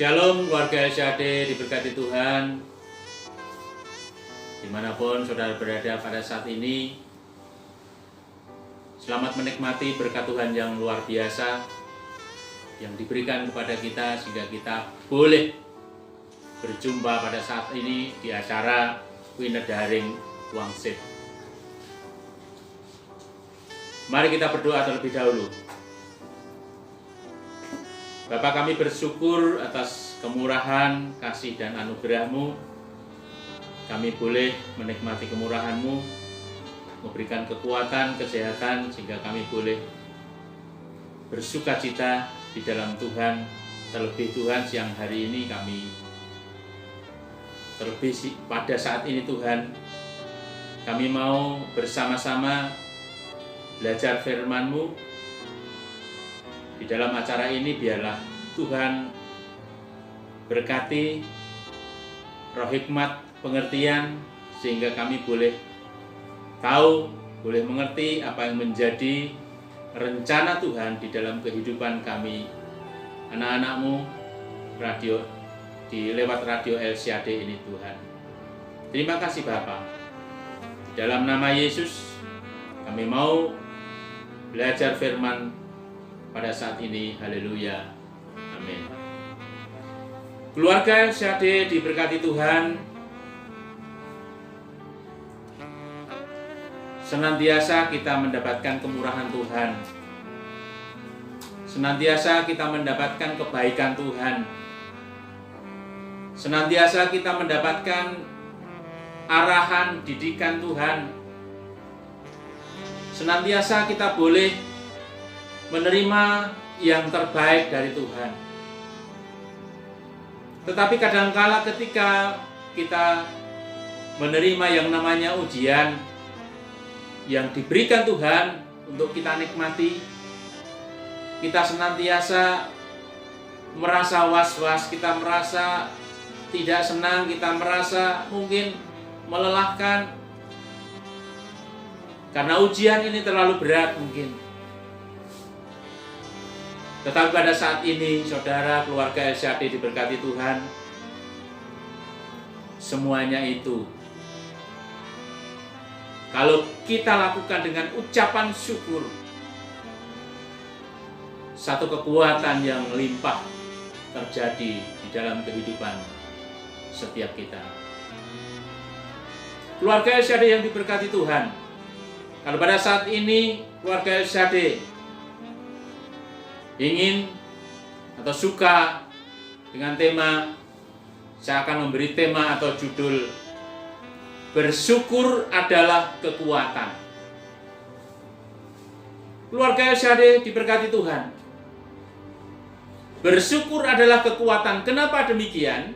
Shalom keluarga LCAD, diberkati Tuhan. Dimanapun saudara berada pada saat ini, selamat menikmati berkat Tuhan yang luar biasa yang diberikan kepada kita sehingga kita boleh berjumpa pada saat ini di acara Winedering Wangsit. Mari kita berdoa terlebih dahulu. Bapa, kami bersyukur atas kemurahan, kasih dan anugerah-Mu. Kami boleh menikmati kemurahan-Mu, memberikan kekuatan, kesehatan, sehingga kami boleh bersukacita di dalam Tuhan. Terlebih Tuhan, siang hari ini terlebih pada saat ini Tuhan, kami mau bersama-sama belajar firman-Mu. Di dalam acara ini biarlah Tuhan berkati roh hikmat, pengertian, sehingga kami boleh tahu, boleh mengerti apa yang menjadi rencana Tuhan di dalam kehidupan kami, anak-anak-Mu, lewat radio LCAD ini Tuhan. Terima kasih Bapa. Di dalam nama Yesus kami mau belajar firman pada saat ini. Haleluya. Amin. Keluarga LCAD diberkati Tuhan. Senantiasa kita mendapatkan kemurahan Tuhan. Senantiasa kita mendapatkan kebaikan Tuhan. Senantiasa kita mendapatkan arahan, didikan Tuhan. Senantiasa kita boleh menerima yang terbaik dari Tuhan. Tetapi kadangkala ketika kita menerima yang namanya ujian yang diberikan Tuhan untuk kita nikmati, kita senantiasa merasa was-was, kita merasa tidak senang, kita merasa mungkin melelahkan karena ujian ini terlalu berat mungkin. Tetapi pada saat ini, saudara, keluarga LCAD diberkati Tuhan, semuanya itu kalau kita lakukan dengan ucapan syukur, satu kekuatan yang melimpah terjadi di dalam kehidupan setiap kita. Keluarga LCAD yang diberkati Tuhan, kalau pada saat ini keluarga LCAD ingin atau suka dengan tema, saya akan memberi tema atau judul bersyukur adalah kekuatan. Keluarga LCAD diberkati Tuhan, bersyukur adalah kekuatan. Kenapa demikian?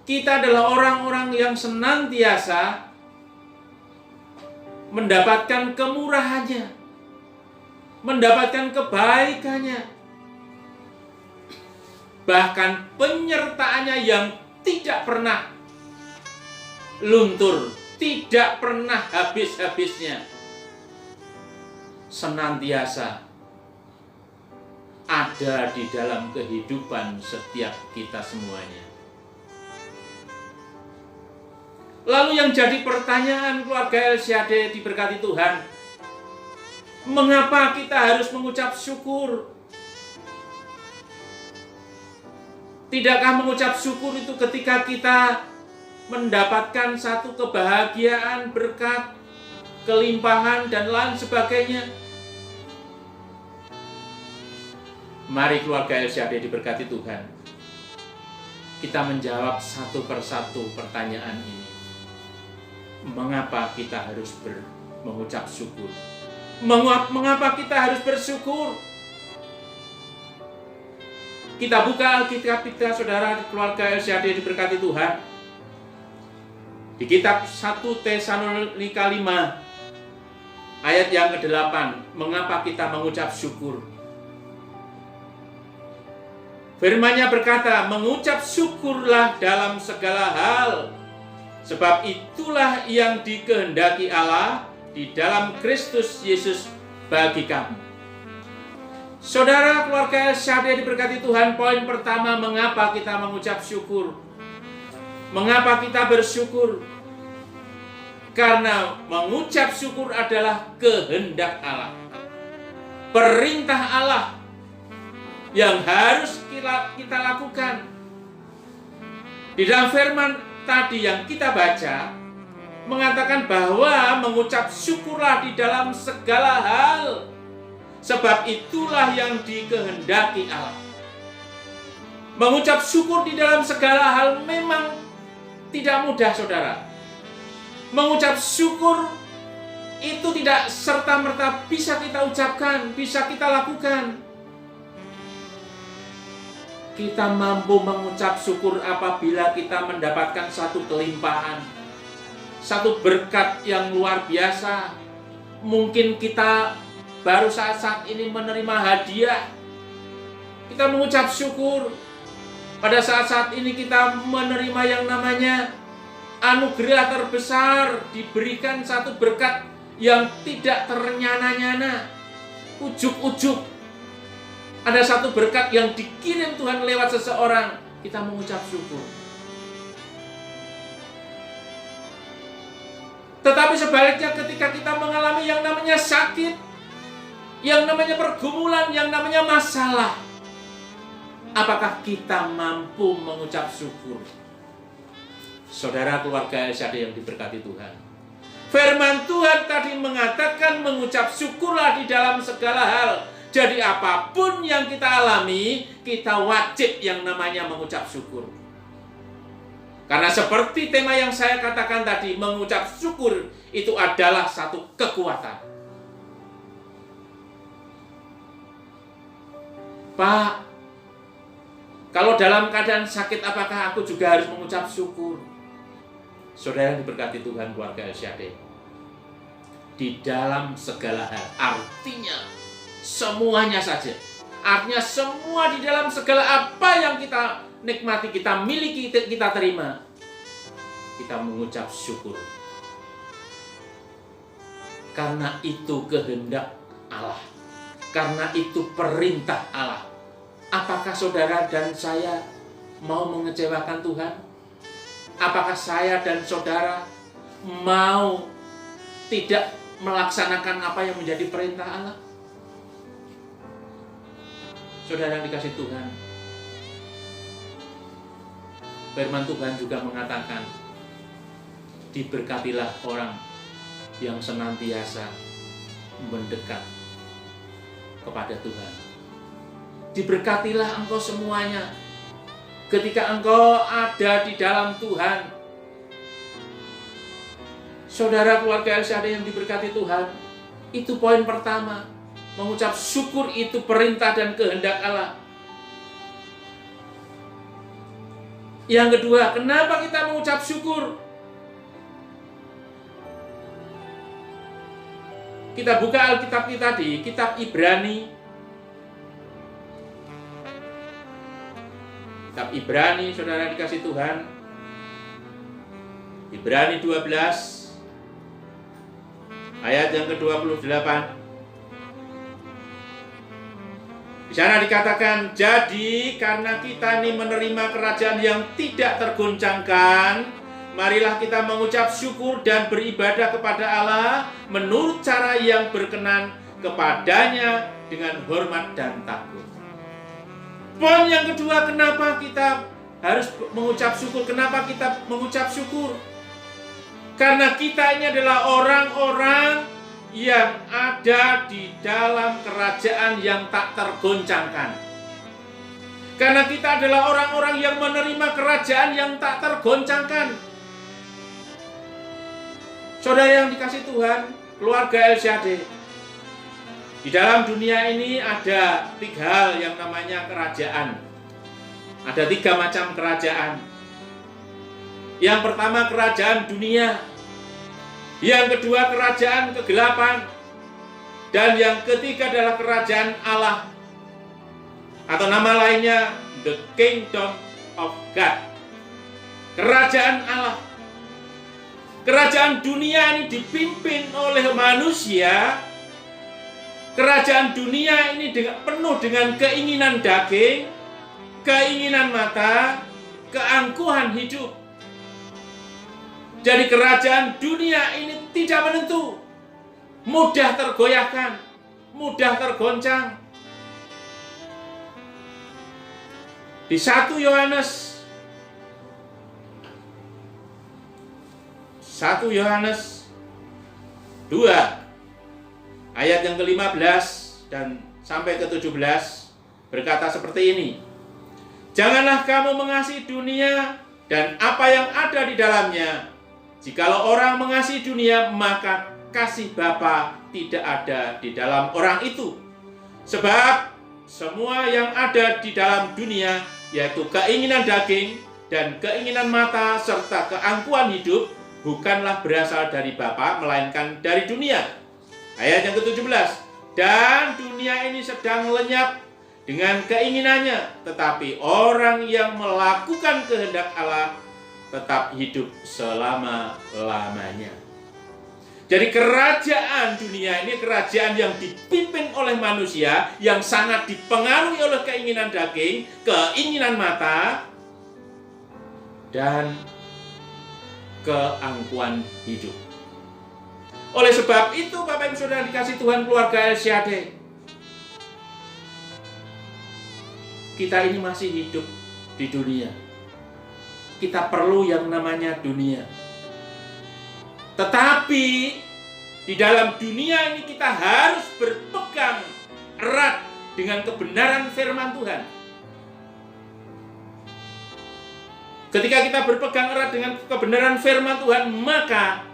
Kita adalah orang-orang yang senantiasa mendapatkan kemurahannya, mendapatkan kebaikannya, bahkan penyertaannya yang tidak pernah luntur, tidak pernah habis-habisnya, senantiasa ada di dalam kehidupan setiap kita semuanya. Lalu yang jadi pertanyaan keluarga LCAD diberkati Tuhan, mengapa kita harus mengucap syukur? Tidakkah mengucap syukur itu ketika kita mendapatkan satu kebahagiaan, berkat, kelimpahan, dan lain sebagainya? Mari keluarga LCAD diberkati Tuhan, kita menjawab satu persatu pertanyaan ini. Mengapa kita harus mengucap syukur? Mengapa kita harus bersyukur? Kita buka Alkitab kita, saudara, di keluarga LCAD diberkati Tuhan. Di kitab 1 Tesalonika 5 ayat yang ke-8, mengapa kita mengucap syukur? Firman-Nya berkata, mengucap syukurlah dalam segala hal, sebab itulah yang dikehendaki Allah di dalam Kristus Yesus bagi kamu. Saudara, keluarga LCD diberkati Tuhan, poin pertama, mengapa kita mengucap syukur? Mengapa kita bersyukur? Karena mengucap syukur adalah kehendak Allah, perintah Allah yang harus kita lakukan. Di dalam firman tadi yang kita baca, mengatakan bahwa mengucap syukurlah di dalam segala hal, sebab itulah yang dikehendaki Allah. Mengucap syukur di dalam segala hal memang tidak mudah, saudara. Mengucap syukur itu tidak serta-merta bisa kita ucapkan, bisa kita lakukan. Kita mampu mengucap syukur apabila kita mendapatkan satu kelimpahan, satu berkat yang luar biasa. Mungkin kita baru saat ini menerima hadiah, kita mengucap syukur. Pada saat ini kita menerima yang namanya anugerah terbesar, diberikan satu berkat yang tidak ternyana-nyana, ujuk-ujuk. Ada satu berkat yang dikirim Tuhan lewat seseorang, kita mengucap syukur. Tetapi sebaliknya ketika kita mengalami yang namanya sakit, yang namanya pergumulan, yang namanya masalah, apakah kita mampu mengucap syukur? Saudara, keluarga LCD yang diberkati Tuhan, firman Tuhan tadi mengatakan mengucap syukurlah di dalam segala hal. Jadi apapun yang kita alami, kita wajib yang namanya mengucap syukur. Karena seperti tema yang saya katakan tadi, mengucap syukur itu adalah satu kekuatan. Pak, kalau dalam keadaan sakit apakah aku juga harus mengucap syukur? Saudara yang diberkati Tuhan, keluarga LCD, di dalam segala hal, artinya semuanya saja. Artinya semua di dalam segala apa yang kita nikmati, kita miliki, kita terima, kita mengucap syukur. Karena itu kehendak Allah, karena itu perintah Allah. Apakah saudara dan saya mau mengecewakan Tuhan? Apakah saya dan saudara mau tidak melaksanakan apa yang menjadi perintah Allah? Saudara yang dikasih Tuhan, firman Tuhan juga mengatakan, diberkatilah orang yang senantiasa mendekat kepada Tuhan. Diberkatilah engkau semuanya ketika engkau ada di dalam Tuhan. Saudara, keluarga LCD yang diberkati Tuhan, itu poin pertama. Mengucap syukur itu perintah dan kehendak Allah. Yang kedua, kenapa kita mengucap syukur? Kita buka Alkitab kita tadi, kitab Ibrani. Kitab Ibrani, saudara dikasih Tuhan. Ibrani 12, ayat yang ke-28. Di sana dikatakan, jadi karena kita ini menerima kerajaan yang tidak tergoncangkan, marilah kita mengucap syukur dan beribadah kepada Allah menurut cara yang berkenan kepadanya dengan hormat dan takut. Poin yang kedua, kenapa kita harus mengucap syukur? Kenapa kita mengucap syukur? Karena kita ini adalah orang-orang yang ada di dalam kerajaan yang tak tergoncangkan. Karena kita adalah orang-orang yang menerima kerajaan yang tak tergoncangkan. Saudara yang dikasih Tuhan, keluarga LCD, di dalam dunia ini ada 3 hal yang namanya kerajaan. Ada 3 macam kerajaan. Yang pertama, kerajaan dunia. Yang kedua, kerajaan kegelapan. Dan yang ketiga adalah kerajaan Allah, atau nama lainnya the kingdom of God. Kerajaan Allah. Kerajaan dunia ini dipimpin oleh manusia Kerajaan dunia ini penuh dengan keinginan daging, keinginan mata, keangkuhan hidup. Jadi kerajaan dunia ini tidak menentu, mudah tergoyahkan, mudah tergoncang. Di 1 Yohanes 2 ayat yang ke-15 dan sampai ke-17 berkata seperti ini. Janganlah kamu mengasihi dunia dan apa yang ada di dalamnya. Jikalau orang mengasihi dunia, maka kasih Bapa tidak ada di dalam orang itu. Sebab semua yang ada di dalam dunia, yaitu keinginan daging dan keinginan mata serta keangkuhan hidup, bukanlah berasal dari Bapa, melainkan dari dunia. Ayat yang ke-17. Dan dunia ini sedang lenyap dengan keinginannya, tetapi orang yang melakukan kehendak Allah tetap hidup selama-lamanya. Jadi kerajaan dunia ini kerajaan yang dipimpin oleh manusia, yang sangat dipengaruhi oleh keinginan daging, keinginan mata, dan keangkuhan hidup. Oleh sebab itu, Bapak Ibu Saudara dikasih Tuhan, keluarga LCAD, kita ini masih hidup di dunia. Kita perlu yang namanya dunia. Tetapi di dalam dunia ini kita harus berpegang erat dengan kebenaran firman Tuhan. Ketika kita berpegang erat dengan kebenaran firman Tuhan, maka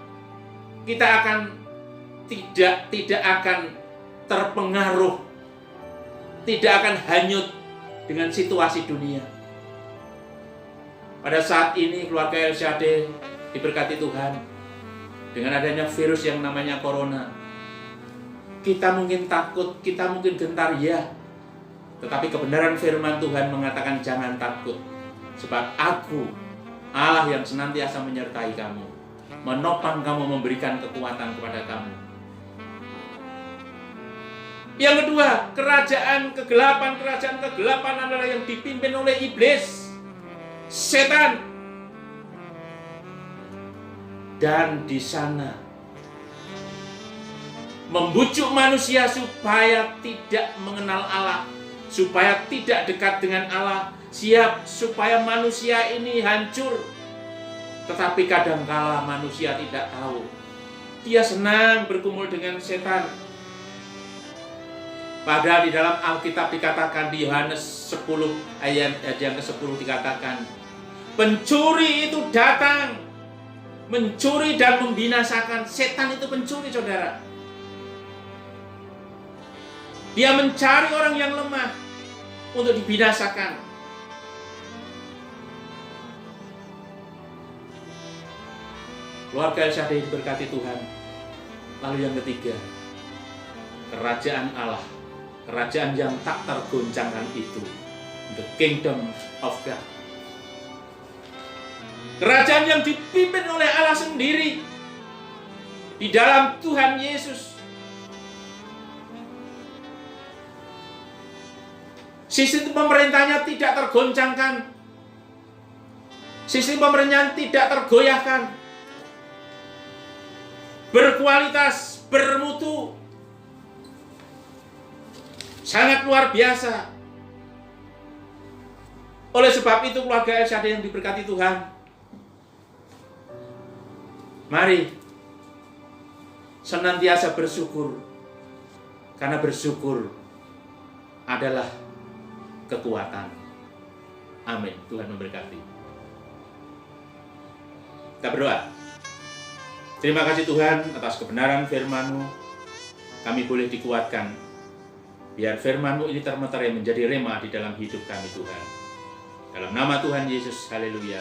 kita akan tidak akan terpengaruh, tidak akan hanyut dengan situasi dunia. Pada saat ini keluarga LCAD diberkati Tuhan dengan adanya virus yang namanya corona. Kita mungkin takut, kita mungkin gentar, ya. Tetapi kebenaran firman Tuhan mengatakan jangan takut. Sebab Aku, Allah yang senantiasa menyertai kamu, menopang kamu, memberikan kekuatan kepada kamu. Yang kedua, kerajaan kegelapan adalah yang dipimpin oleh iblis, setan. Dan di sana membujuk manusia supaya tidak mengenal Allah, supaya tidak dekat dengan Allah, supaya manusia ini hancur. Tetapi kadangkala manusia tidak tahu. Dia senang bergumul dengan setan. Padahal di dalam Alkitab dikatakan di Yohanes 10 ayat yang ke-10 dikatakan, pencuri itu datang mencuri dan membinasakan. Setan itu pencuri, saudara. Dia mencari orang yang lemah untuk dibinasakan. Keluarga LCAD diberkati Tuhan. Lalu yang ketiga, kerajaan Allah, kerajaan yang tak tergoncangkan itu, the kingdom of God. Kerajaan yang dipimpin oleh Allah sendiri di dalam Tuhan Yesus. Sistem pemerintahnya tidak tergoncangkan. Sistem pemerintahan tidak tergoyahkan. Berkualitas, bermutu. Sangat luar biasa. Oleh sebab itu keluarga LCAD yang diberkati Tuhan, mari senantiasa bersyukur, karena bersyukur adalah kekuatan. Amin. Tuhan memberkati. Kita berdoa. Terima kasih Tuhan atas kebenaran firman-Mu. Kami boleh dikuatkan. Biar firman-Mu ini termeterai menjadi rema di dalam hidup kami Tuhan. Dalam nama Tuhan Yesus, haleluya.